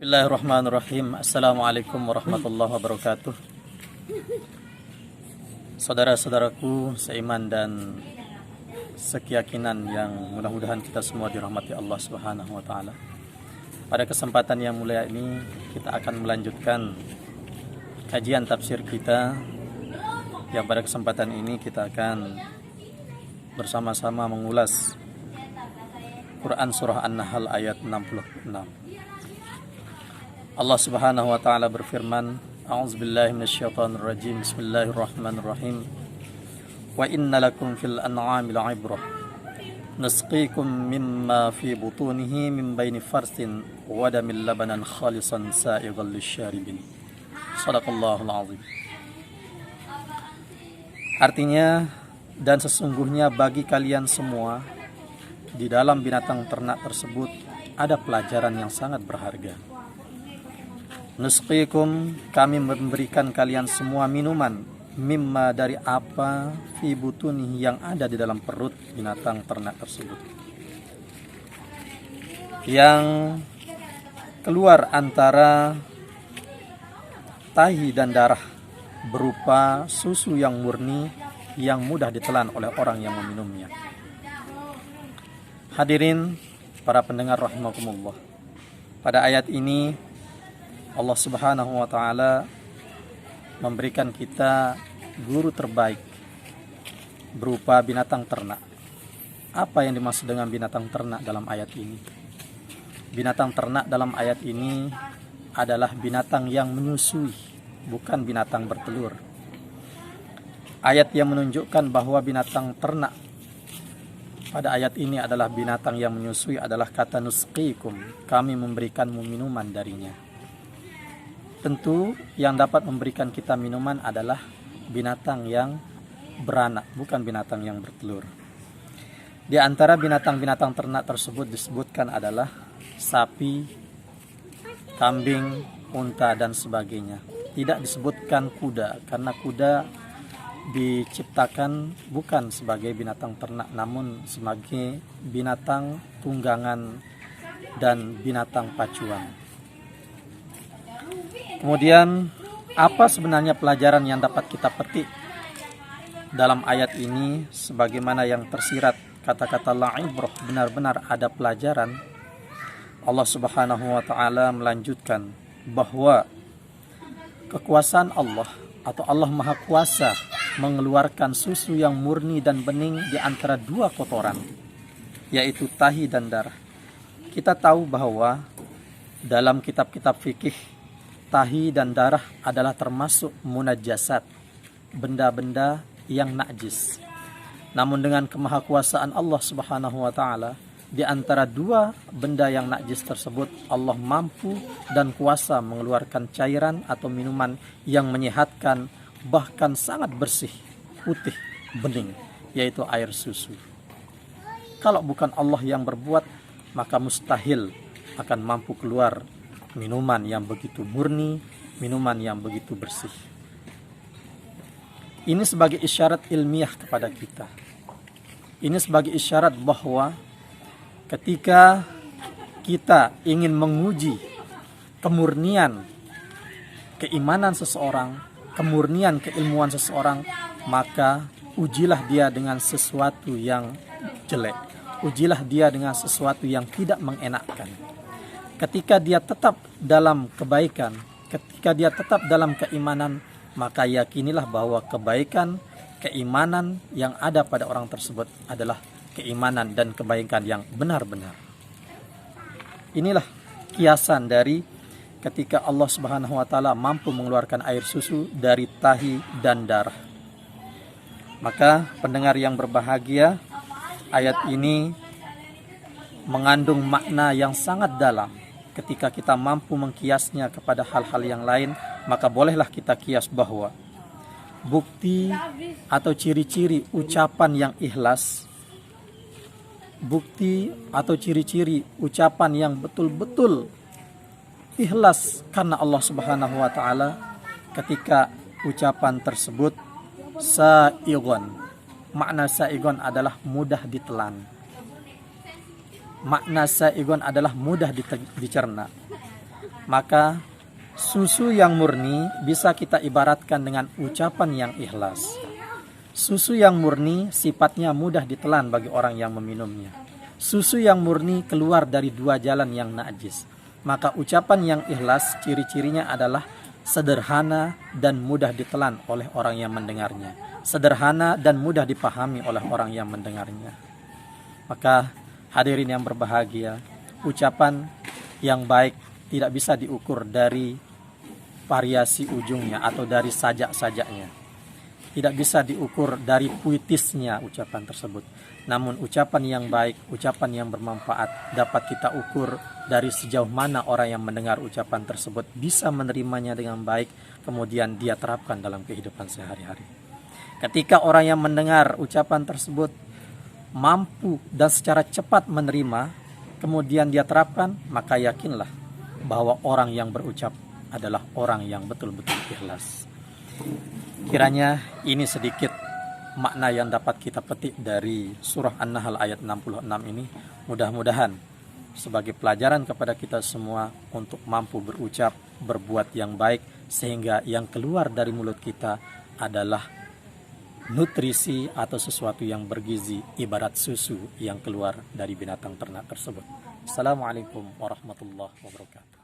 Bismillahirrahmanirrahim. Assalamualaikum warahmatullahi wabarakatuh. Saudara-saudaraku seiman dan sekeyakinan yang mudah-mudahan kita semua dirahmati Allah Subhanahu wa taala. Pada kesempatan yang mulia ini kita akan melanjutkan kajian tafsir kita, yang pada kesempatan ini kita akan bersama-sama mengulas Quran surah An-Nahl ayat 66. Allah Subhanahu wa taala berfirman, A'udzubillahi minasyaitonir rajim. Bismillahirrahmanirrahim. Wa inna lakum fil an'ami la'ibrah. Nasqikum mimma fi butunihi min baini farsin wa damin labanan khalisan sa'igan lisyaribin. Shadaqallahul azim. Artinya, dan sesungguhnya bagi kalian semua di dalam binatang ternak tersebut ada pelajaran yang sangat berharga. Nusqikum, kami memberikan kalian semua minuman, mimma, dari apa, fi butunihi, yang ada di dalam perut binatang ternak tersebut, yang keluar antara tahi dan darah, berupa susu yang murni yang mudah ditelan oleh orang yang meminumnya. Hadirin para pendengar rahimakumullah, pada ayat ini Allah Subhanahu wa taala memberikan kita guru terbaik berupa binatang ternak. Apa yang dimaksud dengan binatang ternak dalam ayat ini? Binatang ternak dalam ayat ini adalah binatang yang menyusui, bukan binatang bertelur. Ayat yang menunjukkan bahwa binatang ternak pada ayat ini adalah binatang yang menyusui adalah kata nusqikum, kami memberikanmu minuman darinya. Tentu yang dapat memberikan kita minuman adalah binatang yang beranak, bukan binatang yang bertelur. Di antara binatang-binatang ternak tersebut disebutkan adalah sapi, kambing, unta, dan sebagainya. Tidak disebutkan kuda, karena kuda diciptakan bukan sebagai binatang ternak, namun sebagai binatang tunggangan dan binatang pacuan. Kemudian, apa sebenarnya pelajaran yang dapat kita petik dalam ayat ini? Sebagaimana yang tersirat kata-kata la'ibrah, benar-benar ada pelajaran. Allah Subhanahu wa taala melanjutkan bahwa kekuasaan Allah atau Allah Maha Kuasa mengeluarkan susu yang murni dan bening di antara dua kotoran, yaitu tahi dan darah. Kita tahu bahwa dalam kitab-kitab fikih, tahi dan darah adalah termasuk munajjasat, benda-benda yang najis. Namun dengan kemahakuasaan Allah Subhanahu wa taala, di antara dua benda yang najis tersebut Allah mampu dan kuasa mengeluarkan cairan atau minuman yang menyehatkan, bahkan sangat bersih, putih, bening, yaitu air susu. Kalau bukan Allah yang berbuat, maka mustahil akan mampu keluar minuman yang begitu murni, minuman yang begitu bersih. Ini sebagai isyarat ilmiah kepada kita. Ini sebagai isyarat bahwa ketika kita ingin menguji kemurnian keimanan seseorang, kemurnian keilmuan seseorang, maka ujilah dia dengan sesuatu yang jelek. Ujilah dia dengan sesuatu yang tidak mengenakkan. Ketika dia tetap dalam kebaikan, ketika dia tetap dalam keimanan, maka yakinilah bahwa kebaikan, keimanan yang ada pada orang tersebut adalah keimanan dan kebaikan yang benar-benar. Inilah kiasan dari ketika Allah Subhanahu wa taala mampu mengeluarkan air susu dari tahi dan darah. Maka pendengar yang berbahagia, ayat ini mengandung makna yang sangat dalam. Ketika kita mampu mengkiasnya kepada hal-hal yang lain, maka bolehlah kita kias bahwa bukti atau ciri-ciri ucapan yang ikhlas, bukti atau ciri-ciri ucapan yang betul-betul ikhlas karena Allah Subhanahu wa taala, ketika ucapan tersebut sa'igon. Makna sa'igon adalah mudah ditelan. Makna sa'igon adalah mudah dicerna. maka susu yang murni bisa kita ibaratkan dengan ucapan yang ikhlas. Susu yang murni sifatnya mudah ditelan bagi orang yang meminumnya. Susu yang murni keluar dari dua jalan yang najis. Maka ucapan yang ikhlas ciri-cirinya adalah sederhana dan mudah ditelan oleh orang yang mendengarnya. Sederhana dan mudah dipahami oleh orang yang mendengarnya. Maka hadirin yang berbahagia, ucapan yang baik tidak bisa diukur dari variasi ujungnya atau dari sajak-sajaknya. Tidak bisa diukur dari puitisnya ucapan tersebut. Namun ucapan yang baik, ucapan yang bermanfaat dapat kita ukur dari sejauh mana orang yang mendengar ucapan tersebut bisa menerimanya dengan baik, kemudian dia terapkan dalam kehidupan sehari-hari. Ketika orang yang mendengar ucapan tersebut mampu dan secara cepat menerima, kemudian dia terapkan, maka yakinlah bahwa orang yang berucap adalah orang yang betul-betul ikhlas. Kiranya ini sedikit makna yang dapat kita petik dari surah An-Nahl ayat 66 ini. Mudah-mudahan sebagai pelajaran kepada kita semua untuk mampu berucap, berbuat yang baik, sehingga yang keluar dari mulut kita adalah nutrisi atau sesuatu yang bergizi, ibarat susu yang keluar dari binatang ternak tersebut. Assalamualaikum warahmatullahi wabarakatuh.